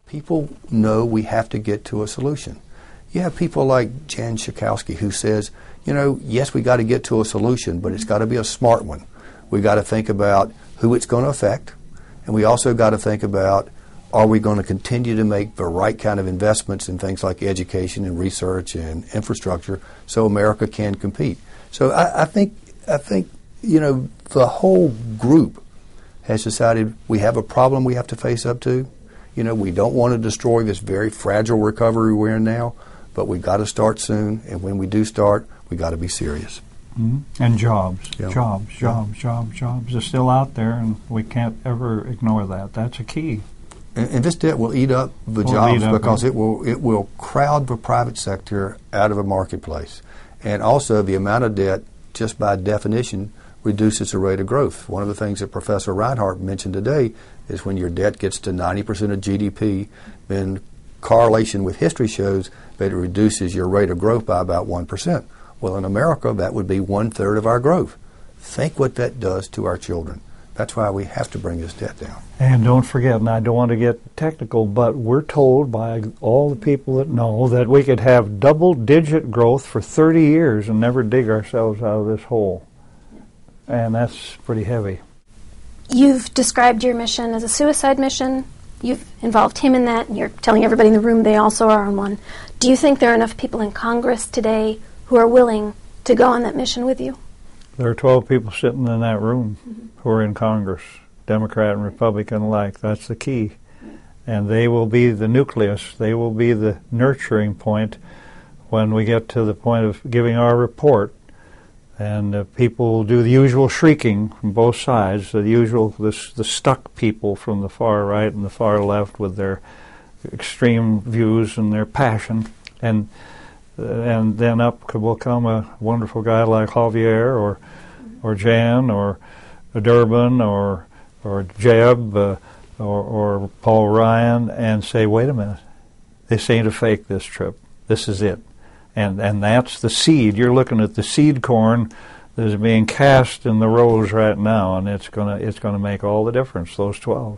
People know we have to get to a solution. You have people like Jan Schakowsky who says, yes, we got to get to a solution, but it's got to be a smart one. We got to think about who it's going to affect, and we also got to think about, are we going to continue to make the right kind of investments in things like education and research and infrastructure so America can compete? So I think the whole group has decided we have a problem we have to face up to. We don't want to destroy this very fragile recovery we're in now, but we've got to start soon, and when we do start, we got to be serious. Mm-hmm. And jobs, Yeah. jobs are still out there, and we can't ever ignore that. That's a key. And this debt will eat up the jobs because it will crowd the private sector out of a marketplace. And also the amount of debt, just by definition, reduces the rate of growth. One of the things that Professor Reinhardt mentioned today is when your debt gets to 90% of GDP, then correlation with history shows that it reduces your rate of growth by about 1%. Well, in America, that would be 1/3 of our growth. Think what that does to our children. That's why we have to bring this debt down. And don't forget, and I don't want to get technical, but we're told by all the people that know that we could have double-digit growth for 30 years and never dig ourselves out of this hole. And that's pretty heavy. You've described your mission as a suicide mission. You've involved him in that, and you're telling everybody in the room they also are on one. Do you think there are enough people in Congress today who are willing to go on that mission with you? There are 12 people sitting in that room who are in Congress, Democrat and Republican alike. That's the key. And they will be the nucleus. They will be the nurturing point when we get to the point of giving our report. And people will do the usual shrieking from both sides, the stuck people from the far right and the far left with their extreme views and their passion. And then up will come a wonderful guy like Javier or Jan or Durbin or Jeb or Paul Ryan and say, wait a minute, this ain't a fake, this trip. This is it. And that's the seed. You're looking at the seed corn that is being cast in the rows right now, and it's gonna make all the difference, those 12.